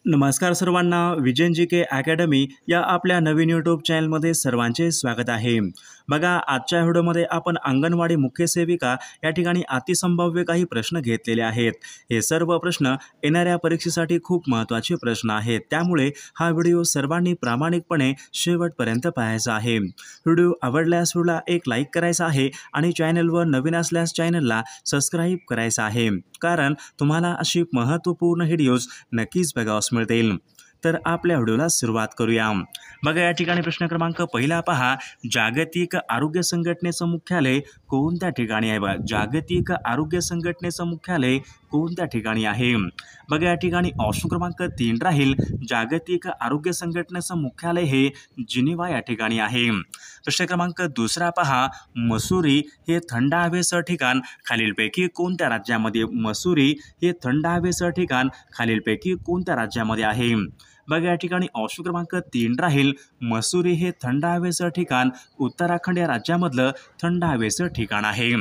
नमस्कार सर्वांना, विजन जी के अकॅडमी या आपल्या नवीन यूट्यूब चॅनलमध्ये सर्वांचे स्वागत आहे। बघा, आजच्या व्हिडिओमध्ये आपण अंगणवाडी मुख्य सेविका या ठिकाणी अतिसंभाव्य काही प्रश्न घेतलेले आहेत। हे सर्व प्रश्न येणाऱ्या परीक्षेसाठी खूप महत्त्वाचे प्रश्न आहेत, त्यामुळे हा व्हिडिओ सर्वांनी प्रामाणिकपणे शेवटपर्यंत पाहायचा आहे। व्हिडिओ आवडल्यास व्हिडिओला एक लाईक करायचा आहे आणि चॅनलवर नवीन असल्यास चॅनलला सबस्क्राईब करायचं आहे, कारण तुम्हाला अशी महत्त्वपूर्ण व्हिडिओज नक्कीच बघावयास मिळतील। तर आपल्या व्हिडिओला सुरुवात करूया। बघा, या ठिकाणी प्रश्न क्रमांक पहिला पहा, जागतिक आरोग्य संघटनेचं मुख्यालय कोणत्या ठिकाणी आहे? बघा, जागतिक आरोग्य संघटनेचं मुख्यालय कोणत्या ठिकाणी आहे? बघा, या ठिकाणी ऑप्शन क्रमांक 3 राहील, जागतिक आरोग्य संघटनेचं मुख्यालय हे जिनिव्हा या ठिकाणी आहे। प्रश्न क्रमांक दुसरा पहा, मसुरी हे थंड हवेचं ठिकाण खालीलपैकी कोणत्या राज्यामध्ये? मसुरी हे थंड हवेचं ठिकाण खालीलपैकी कोणत्या राज्यामध्ये आहे? बघा, या ठिकाणी ऑप्शन क्रमांक 3 राहील, मसुरी हे थंड हवेचं ठिकाण उत्तराखंड या राज्यामधलं थंड हवेचं ठिकाण आहे।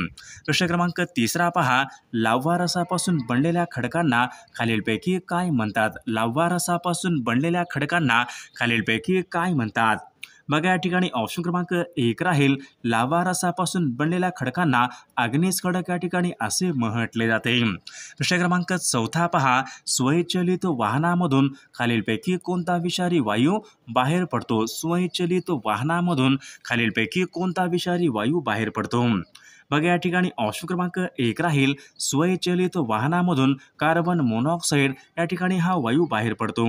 प्रश्न क्रमांक तिसरा पहा, लाव्हा रसापासून बनलेल्या खडकांना खालीलपैकी काय म्हणतात? लाव्हा रसापासून बनलेल्या खडकांना खालीलपैकी काय म्हणतात? बघा, या ठिकाणी ऑप्शन क्रमांक 1 राहील, लाव्हा रसापासून बनलेल्या खडकांना अग्नेस खडक या ठिकाणी असे म्हटले जाते। प्रश्न क्रमांक 4 पहा, स्वयंचलित वाहनामधून खालीलपैकी कोणता विषारी वायू बाहेर पडतो? स्वयंचलित वाहनामधून खालीलपैकी कोणता विषारी वायू बाहेर पडतो? बघा, या ठिकाणी ऑप्शन क्रमांक 1 राहील, स्वयंचलित वाहनामधून कार्बन मोनॉक्साईड या ठिकाणी हा वायू बाहेर पडतो।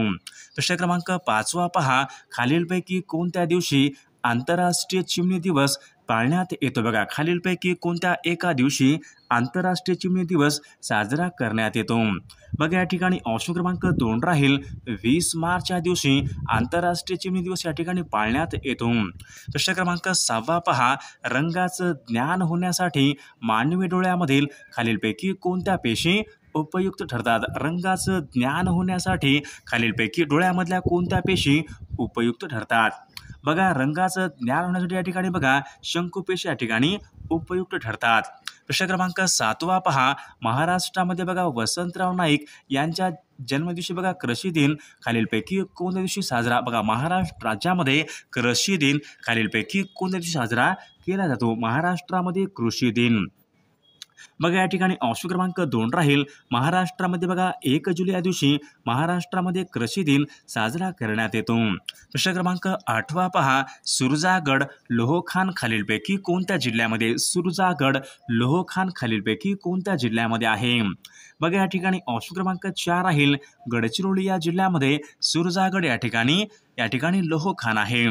प्रश्न क्रमांक 5 पहा, खालीलपैकी कोणत्या दिवशी आंतरराष्ट्रीय चिमणी दिवस पाळण्यात येतो? बघा, खालीलपैकी कोणत्या एका दिवशी आंतरराष्ट्रीय चिमणी दिवस साजरा करण्यात येतो? बघा, या ठिकाणी ऑप्शन क्रमांक 2 राहील, 20 मार्च या दिवशी आंतरराष्ट्रीय चिमणी दिवस या ठिकाणी पाळण्यात येतो। प्रश्न क्रमांक 6 पहा, रंगाचं ज्ञान होण्यासाठी मानवी डोळ्यामधील खालीलपैकी कोणत्या पेशी उपयुक्त ठरतात? रंगाचं ज्ञान होण्यासाठी खालीलपैकी डोळ्यामधल्या कोणत्या पेशी उपयुक्त ठरतात? बघा, रंगाचं ज्ञान होण्यासाठी या ठिकाणी बघा शंकुपेशी या ठिकाणी उपयुक्त ठरतात। प्रश्न क्रमांक 7 पहा, महाराष्ट्रामध्ये बघा वसंतराव नाईक यांच्या जन्मदिवशी बघा कृषी दिन खालीलपैकी कोणत्या दिवशी साजरा? बघा, महाराष्ट्र राज्यामध्ये कृषी दिन खालीलपैकी कोणत्या दिवशी साजरा केला जातो? महाराष्ट्रामध्ये कृषी दिन। बघा, या ठिकाणी ऑप्शन क्रमांक 2 राहील, महाराष्ट्रामध्ये बघा 1 जुलै या दिवशी महाराष्ट्रामध्ये कृषी दिन साजरा करण्यात येतो। प्रश्न क्रमांक 8 पहा, सुरजागड लोहखान खालीलपैकी कोणत्या जिल्ह्यामध्ये? सुरजागड लोहखान खालीलपैकी कोणत्या जिल्ह्यामध्ये आहे? बघा, या ठिकाणी ऑप्शन क्रमांक 4 राहील, गडचिरोली या जिल्ह्यामध्ये सुरजागड या ठिकाणी लोहखान आहे।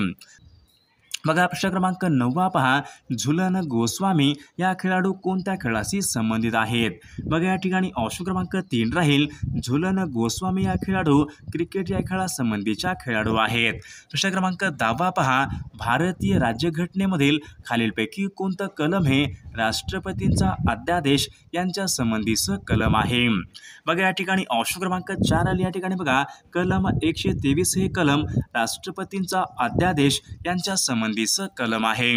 बघा, प्रश्न क्रमांक 9 पहा, झुलन गोस्वामी या खेळाडू कोणत्या खेळाशी संबंधित आहेत? बघा, या ठिकाणी ऑप्शन क्रमांक 3 राहील, झुलन गोस्वामी या खेळाडू क्रिकेट या खेळासंबंधीच्या खेळाडू आहेत। प्रश्न क्रमांक 10 पहा, भारतीय राज्यघटनेमधील खालीलपैकी कोणतं कलम हे राष्ट्रपतींचा अध्यादेश यांच्या संबंधीचं कलम आहे? बघा, या ठिकाणी ऑप्शन क्रमांक 4 आले, या ठिकाणी बघा कलम 123 हे कलम राष्ट्रपतींचा अध्यादेश यांच्या संबंधीचं कलम आहे।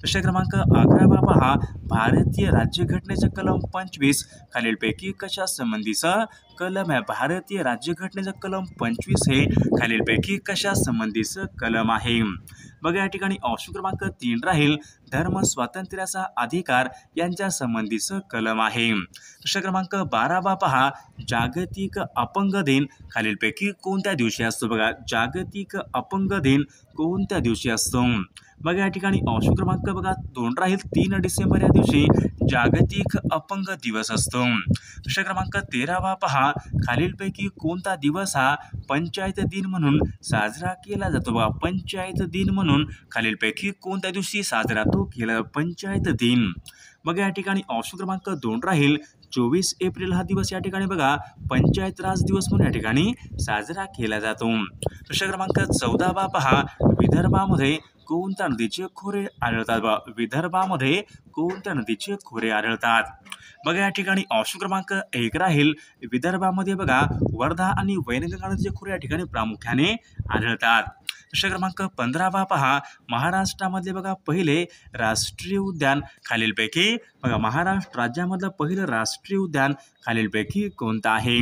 प्रश्न क्रमांक 11 पहा, भारतीय राज्यघटनेचं कलम 25 खालीलपैकी कशा संबंधीचं कलम आहे? भारतीय राज्यघटनेचं कलम 25 हे खालीलपैकी कशा संबंधीचं कलम आहे? बघा, या ठिकाणी ऑप्शन क्रमांक 3 राहील, धर्म स्वातंत्र्याचा अधिकार यांच्या संबंधीचं कलम आहे। प्रश्न क्रमांक 12 पहा, जागतिक अपंग दिन खालीलपैकी कोणत्या दिवशी असतो? बघा, जागतिक अपंग दिन कोणत्या दिवशी असतो? बघा, या ठिकाणी ऑप्शन क्रमांक बघा 2 राहील, 3 डिसेंबर या दिवशी जागतिक अपंग दिवस असतो। प्रश्न क्रमांक 13 पहा, खालीलपैकी कोणता दिवस हा पंचायत दिन म्हणून साजरा केला जातो? बघा, पंचायत दिन म्हणून खालीलपैकी कोणत्या दिवशी साजरा तो केला? पंचायत दिन। बघा, या ठिकाणी ऑप्शन क्रमांक 2 राहील, 24 एप्रिल हा दिवस या ठिकाणी बघा पंचायत राज दिवस म्हणून या ठिकाणी साजरा केला जातो। प्रश्न क्रमांक 14 पहा, विदर्भामध्ये कोणत्या नदीचे खोरे आढळतात? बघा, विदर्भामध्ये कोणत्या नदीचे खोरे आढळतात? बघा, या ठिकाणी ऑप्शन क्रमांक 1 राहील, विदर्भामध्ये बघा वर्धा आणि वैनगंगा नदीचे खोरे या ठिकाणी प्रामुख्याने आढळतात। प्रश्न क्रमांक 15 पहा, महाराष्ट्रामधले बघा पहिले राष्ट्रीय उद्यान खालीलपैकी बघा महाराष्ट्र राज्यामधलं पहिलं राष्ट्रीय उद्यान खालीलपैकी कोणतं आहे?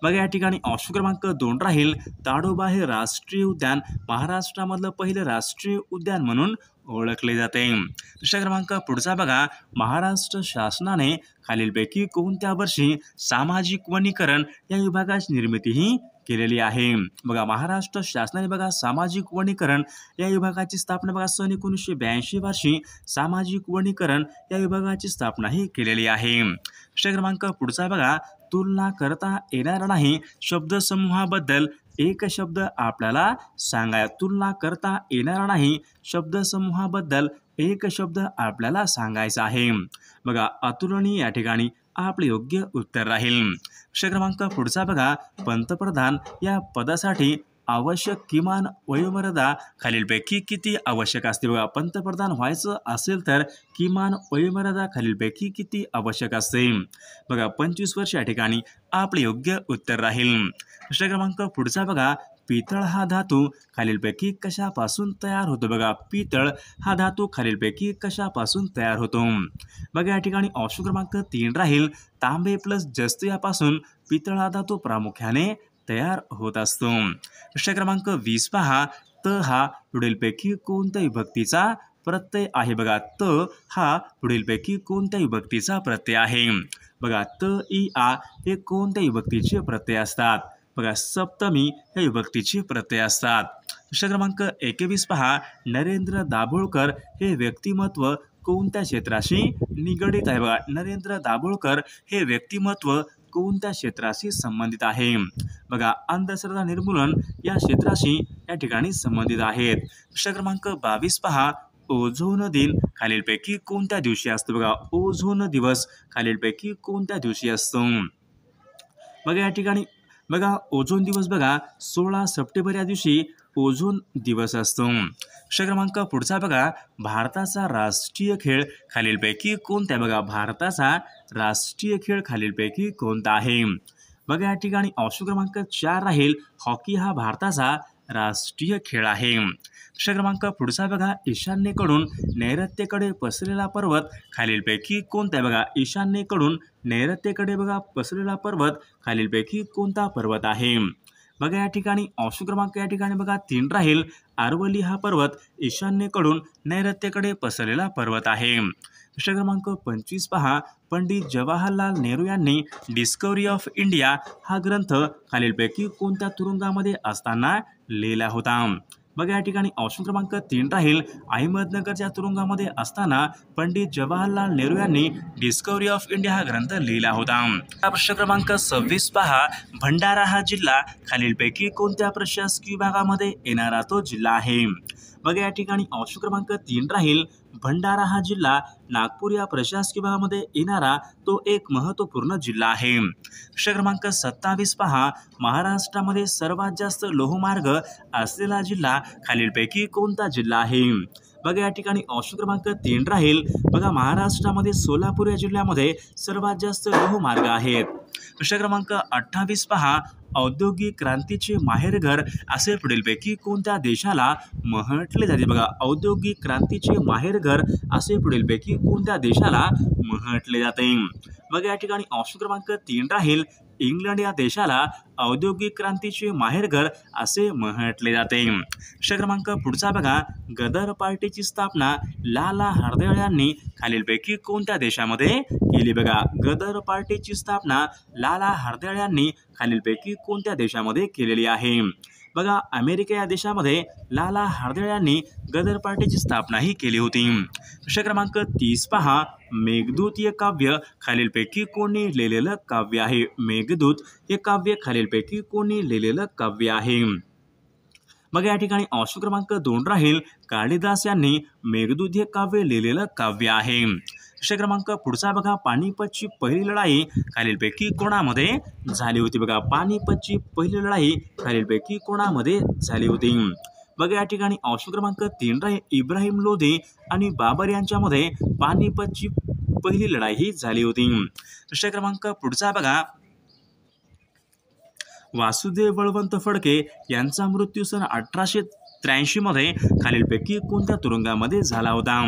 बघा या ठिकाणी ऑप्शन क्रमांक 2 राहील ताडोबा हे राष्ट्रीय उद्यान महाराष्ट्रामधलं पहिलं राष्ट्रीय उद्यान म्हणून ओळखले जाते. दुसरा क्रमांक पुढचा बघा, महाराष्ट्र शासनाने खालीलपैकी कोणत्या वर्षी सामाजिक वनीकरण या विभागाची निर्मितीही केलेली आहे. बघा महाराष्ट्र शासनाने बघा सामाजिक वनीकरण या विभागाची स्थापना बघा सन 1982 वर्षी सामाजिक वनीकरण या विभागाची स्थापना ही केलेली आहे. दुसरा क्रमांक पुढचा बघा, तुलना करता येणार नाही शब्दसमूहाबद्दल एक शब्द आपल्याला सांगा. तुलना करता येणार नाही शब्दसमूहाबद्दल एक शब्द आपल्याला सांगायचा आहे. बघा अतुलनीय या ठिकाणी आपले योग्य उत्तर राहील. दुसरा क्रमांक पुढचा बघा, पंतप्रधान या पदासाठी आवश्यक किमान वयोमर्यादा खालीलपैकी किती आवश्यक असते. बघा पंतप्रधान व्हायचं असेल तर किमान वयोमर्यादा खालीलपैकी किती आवश्यक असते. बघा 25 वर्ष या ठिकाणी आपले योग्य उत्तर राहील. दुसरा क्रमांक पुढचा बघा, पितळ हा धातू खालीलपैकी कशापासून तयार होतो. बघा पितळ हा धातू खालीलपैकी कशापासून तयार होतो. बघा या ठिकाणी ऑप्शन क्रमांक 3 राहील तांबे प्लस जस्त यापासून पितळ हा धातू प्रामुख्याने तयार होत असतो. दुसरा क्रमांक 20 पहा, त हा पुढीलपैकी कोणत्या विभक्तीचा प्रत्यय आहे. बघा त हा पुढीलपैकी कोणत्या विभक्तीचा प्रत्यय आहे. बघा त इ आ हे कोणत्या विभक्तीचे प्रत्यय असतात. बघा सप्तमी हे विभक्तीचे प्रत्यय असतात. दुसरा क्रमांक 21 पहा, नरेंद्र दाभोळकर हे व्यक्तिमत्व कोणत्या क्षेत्राशी निगडित आहे. बघा नरेंद्र दाभोळकर हे व्यक्तिमत्व कोणत्या क्षेत्राशी संबंधित आहे. बघा अंधश्रद्धा निर्मूलन या क्षेत्राशी या ठिकाणी संबंधित आहेत. दुसरा क्रमांक 22 पहा, ओझोन दिन खालीलपैकी कोणत्या दिवशी असतो. बघा ओझोन दिवस खालीलपैकी कोणत्या दिवशी असतो. बघा या ठिकाणी बघा ओझोन दिवस बघा 16 सप्टेंबर या दिवशी ओझोन दिवस असतो. दुसरा क्रमांक पुढचा बघा, भारताचा राष्ट्रीय खेळ खालीलपैकी कोणता. बघा भारताचा राष्ट्रीय खेळ खालीलपैकी कोणता आहे. बघा या ठिकाणी ऑप्शन क्रमांक 4 राहील हॉकी हा भारताचा राष्ट्रीय खेळ आहे. दुसरा क्रमांक पुढचा बघा, ईशान्येकडून नैऋत्येकडे पसरलेला पर्वत खालीलपैकी कोणता. बघा ईशान्येकडून नैऋत्येकडे बघा पसरलेला पर्वत खालीलपैकी कोणता पर्वत आहे. बघा या ठिकाणी ऑप्शन क्रमांक या ठिकाणी बघा 3 राहील आरवली हा पर्वत ईशान्येकडून नैऋत्येकडे पसरलेला पर्वत आहे. दुसरा क्रमांक 25 पहा, पंडित जवाहरलाल नेहरू यांनी डिस्कव्हरी ऑफ इंडिया हा ग्रंथ खालीलपैकी कोणत्या तुरुंगामध्ये असताना लिहिला होता. बघा या ठिकाणी ऑप्शन क्रमांक 3 राहील अहमदनगरच्या तुरुंगामध्ये असताना पंडित जवाहरलाल नेहरू यांनी डिस्कव्हरी ऑफ इंडिया हा ग्रंथ लिहिला होता. प्रश्न क्रमांक 26 पहा, भंडारा हा जिल्हा खालीलपैकी कोणत्या प्रशासकीय विभागामध्ये येणारा तो जिल्हा आहे. बघा या ठिकाणी ऑप्शन क्रमांक 3 राहील भंडारा हा जिल्हा नागपूर या प्रशासकीय विभागामध्ये येणारा तो एक महत्त्वपूर्ण जिल्हा आहे. प्रश्न क्रमांक 27 पहा, महाराष्ट्रामध्ये सर्वात जास्त लोहमार्ग असलेला जिल्हा खालीलपैकी कोणता जिल्हा आहे. बघा या ठिकाणी ऑप्शन क्रमांक 3 राहील बघा महाराष्ट्रामध्ये सोलापूर या जिल्ह्यामध्ये सर्वात जास्त लोहमार्ग आहेत. प्रश्न क्रमांक 28 पहा, औद्योगिक क्रांतीचे माहेरघर असे पुढीलपैकी कोणत्या देशाला म्हटले जाते. बघा औद्योगिक क्रांतीचे माहेरघर असे पुढीलपैकी कोणत्या देशाला म्हटले जाते. बघा या ठिकाणी ऑप्शन क्रमांक 3 राहील इंग्लंड या देशाला औद्योगिक क्रांतीचे माहेरघर असे म्हटले जाते. प्रश्न क्रमांक पुढचा बघा, गदर पार्टीची स्थापना लाला हरदयाळ यांनी खालीलपैकी कोणत्या देशामध्ये केली. बघा गदर पार्टीची स्थापना लाला हरदयाळ यांनी खालीलपैकी कोणत्या देशामध्ये केलेली आहे. बघा अमेरिका या देशामध्ये लाला हरदयाळ यांनी गदर पार्टीची स्थापना ही केली होती. प्रश्न क्रमांक 30 पहा, मेघदूत हे काव्य खालीलपैकी कोणी लिहिलेलं काव्य आहे. मेघदूत हे काव्य खालीलपैकी कोणी लिहिलेलं काव्य आहे. मग या ठिकाणी ऑप्शन क्रमांक 2 राहील कालिदास यांनी मेघदूत हे काव्य लिहिलेलं काव्य आहे. प्रश्न क्रमांक पुढचा बघा, पानिपतची पहिली लढाई खालीलपैकी कोणामध्ये झाली होती. बघा पानिपतची पहिली लढाई खालीलपैकी कोणामध्ये झाली होती. बघा या ठिकाणी ऑप्शन क्रमांक 3 राहील इब्राहिम लोधी आणि बाबर यांच्यामध्ये पानिपतची पहिली लढाई ही झाली होती. प्रश्न क्रमांक पुढचा बघा, वासुदेव बळवंत फडके यांचा मृत्यू सन 1983 मध्ये खालीलपैकी कोणत्या तुरुंगामध्ये झाला होता?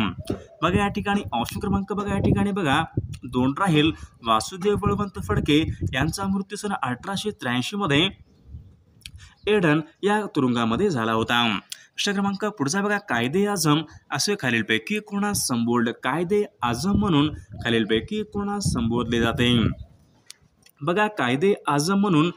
बघा या ठिकाणी ऑप्शन क्रमांक बघा या ठिकाणी बघा 2 राहील. वासुदेव बळवंत फडके यांचा मृत्यू सन 1883 मध्ये एडन या तुरुंगामध्ये झाला होता. प्रश्न क्रमांक पुढचा बघा कायदे आझम असे खालीलपैकी कोणास संबोधले? कायदे आझम म्हणून खालीलपैकी कोणास संबोधले जाते? बघा कायदे आझम म्हणून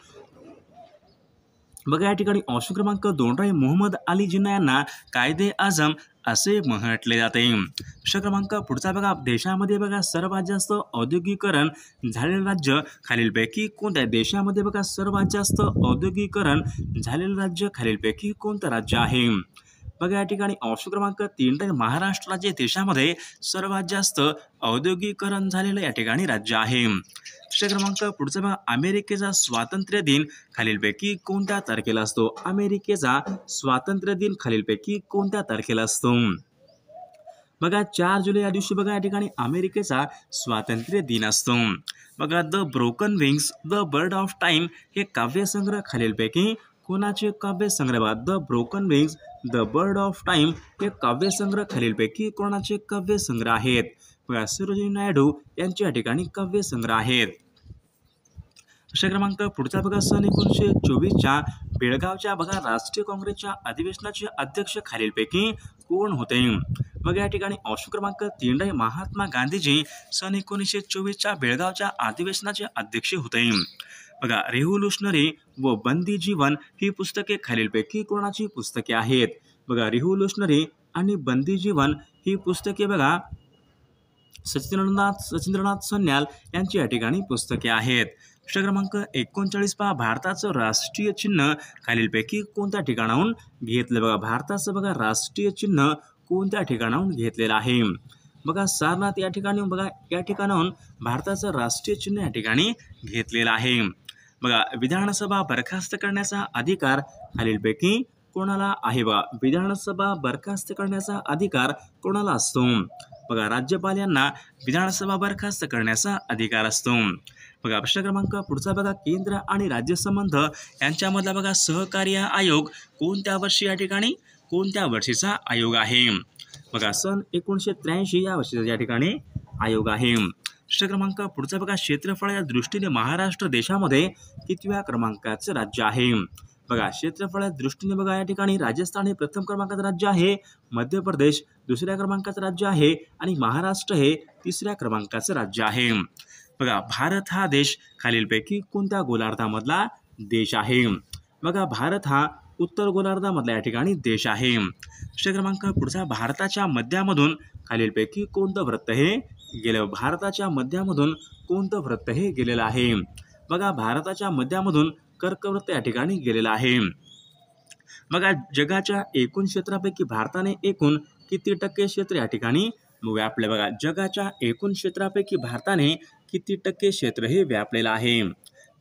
बघा या ठिकाणी ऑप्शन क्रमांक 2 राहील. मोहम्मद अली जिन्ना यांना कायदे आझम असे म्हटले जाते. प्रश्न क्रमांक पुढचा बघा देशामध्ये बघा सर्वात जास्त औद्योगिकरण झालेलं राज्य खालीलपैकी कोणत्या? देशामध्ये बघा सर्वात जास्त औद्योगिकरण झालेलं राज्य खालीलपैकी कोणतं राज्य आहे? बघा या ठिकाणी ऑप्शन क्रमांक 3 राहील. महाराष्ट्र राज्य देशामध्ये सर्वात जास्त औद्योगिकरण झालेलं या ठिकाणी राज्य आहे. प्रश्न क्रमांक पुढचा बघा अमेरिकेचा स्वातंत्र्य दिन खालीलपैकी कोणत्या तारखेला असतो? अमेरिकेचा स्वातंत्र्य दिन खालीलपैकी कोणत्या तारखेला असतो? बघा 4 जुलै या दिवशी बघा या ठिकाणी अमेरिकेचा स्वातंत्र्य दिन असतो. बघा the broken wings the bird of time हे काव्यसंग्रह खालीलपैकी कोणाचे काव्यसंग्रह? बघा the broken wings the bird of time हे काव्यसंग्रह खालीलपैकी कोणाचे काव्यसंग्रह आहेत? बघा सरोजिनी नायडू यांचे या ठिकाणी काव्यसंग्रह आहेत. प्रश्न क्रमांक पुढचा बघा सन 1924च्या बेळगावच्या बघा राष्ट्रीय काँग्रेसच्या अधिवेशनाचे अध्यक्ष खालीलपैकी कोण होते? बघा या ठिकाणी ऑप्शन क्रमांक 3 राहील. महात्मा गांधीजी सन 1924च्या बेळगावच्या अधिवेशनाचे अध्यक्ष होते. बघा रिव्होल्युशनरी व बंदी जीवन ही पुस्तके खालीलपैकी कोणाची पुस्तके आहेत? बघा रिव्होल्युशनरी आणि बंदी जीवन ही पुस्तके बघा सचिंद्रनाथ सन्याल यांची या ठिकाणी पुस्तके आहेत. प्रश्न क्रमांक 39 पहा भारताचं राष्ट्रीय चिन्ह खालीलपैकी कोणत्या ठिकाणाहून घेतलं? बघा भारताचं बघा राष्ट्रीय चिन्ह कोणत्या ठिकाणाहून घेतलेलं आहे? बघा सारनाथ या ठिकाणी बघा या ठिकाणाहून भारताचं राष्ट्रीय चिन्ह या ठिकाणी घेतलेलं आहे. बघा विधानसभा बरखास्त करण्याचा अधिकार खालीलपैकी कोणाला आहे? बघा विधानसभा बरखास्त करण्याचा अधिकार कोणाला असतो? बघा राज्यपाल यांना विधानसभा बरखास्त करण्याचा अधिकार असतो. बघा प्रश्न क्रमांक पुढचा बघा केंद्र आणि राज्य संबंध यांच्यामधला बघा सहकार्य आयोग कोणत्या वर्षी या ठिकाणी कोणत्या वर्षीचा आयोग आहे? बघा सन 1983 या वर्षीचा या ठिकाणी आयोग आहे. प्रश्न क्रमांक पुढचा बघा क्षेत्रफळाच्या दृष्टीने महाराष्ट्र देशामध्ये कितव्या क्रमांकाचं राज्य आहे? बघा क्षेत्रफळाच्या दृष्टीने बघा या ठिकाणी राजस्थान हे प्रथम क्रमांकाचं राज्य आहे, मध्य प्रदेश दुसऱ्या क्रमांकाचं राज्य आहे आणि महाराष्ट्र हे तिसऱ्या क्रमांकाचं राज्य आहे. बघा भारत हा देश खालीलपैकी कोणत्या गोलार्धामधला देश आहे? बघा भारत हा उत्तर गोलार्धामधला या ठिकाणी देश आहे. प्रश्न क्रमांक पुढचा भारताच्या मध्यामधून खालीलपैकी कोणतं वृत्त हे गेलं? भारताच्या मध्यामधून कोणतं वृत्त हे गेलेलं आहे? बघा भारताच्या मध्यामधून कर्कवृत्त या ठिकाणी गेलेलं आहे. बघा जगाच्या एकूण क्षेत्रापैकी भारताने एकूण किती टक्के क्षेत्र या ठिकाणी व्यापले? बघा जगाच्या एकूण क्षेत्रापैकी भारताने किती टक्के क्षेत्र हे व्यापलेलं आहे?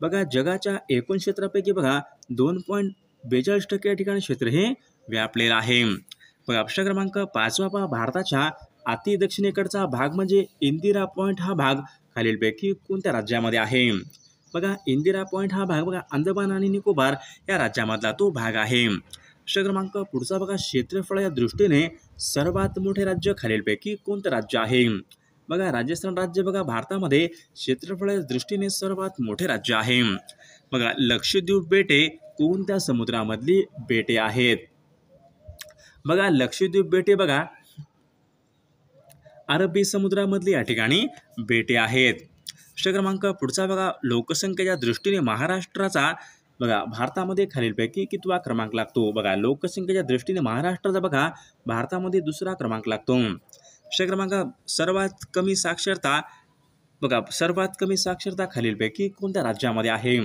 बघा जगाच्या एकूण क्षेत्रापैकी बघा 2.42% या ठिकाणी क्षेत्र हे व्यापलेलं आहे. बघा प्रश्न क्रमांक 5 पहा भारताच्या अति दक्षिणेकडचा भाग म्हणजे इंदिरा पॉइंट हा भाग खालीलपैकी कोणत्या राज्यामध्ये आहे? बघा इंदिरा पॉइंट हा भाग बघा अंदमान आणि निकोबार या राज्यामधला तो भाग आहे. प्रश्न क्रमांक पुढचा बघा क्षेत्रफळाच्या दृष्टीने सर्वात मोठे राज्य खालीलपैकी कोणतं राज्य आहे? बघा राजस्थान राज्य बघा भारतामध्ये क्षेत्रफळाच्या दृष्टीने सर्वात मोठे राज्य आहे. बघा लक्षद्वीप बेटे कोणत्या समुद्रामधली बेटे आहेत? बघा लक्षद्वीप बेटे बघा अरबी समुद्रामधली या ठिकाणी बेटे आहेत. प्रश्न क्रमांक पुढचा बघा लोकसंख्येच्या दृष्टीने महाराष्ट्राचा बघा भारतामध्ये खालीलपैकी कितवा क्रमांक लागतो? बघा लोकसंख्येच्या दृष्टीने महाराष्ट्राचा बघा भारतामध्ये दुसरा क्रमांक लागतो. प्रश्न क्रमांक सर्वात कमी साक्षरता बघा सर्वात कमी साक्षरता खालीलपैकी कोणत्या राज्यामध्ये आहे?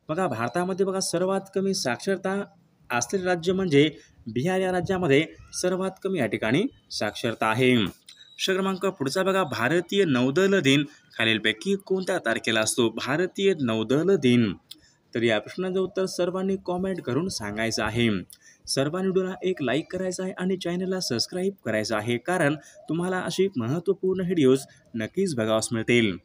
बघा भारतामध्ये बघा सर्वात कमी साक्षरता असलेले राज्य म्हणजे बिहार या राज्यामध्ये सर्वात कमी या ठिकाणी साक्षरता आहे. प्रश्न क्रमांक पुढचा बघा भारतीय नौदल दिन खालीलपैकी कोणत्या तारखेला असतो? भारतीय नौदल दिन. तर या प्रश्नाचं उत्तर सर्वांनी कॉमेंट करून सांगायचं आहे. सर्वांनी व्हिडिओला एक लाईक करायचा आहे आणि चॅनलला सबस्क्राईब करायचं आहे, कारण तुम्हाला अशी महत्त्वपूर्ण व्हिडिओज नक्कीच बघावयास मिळतील.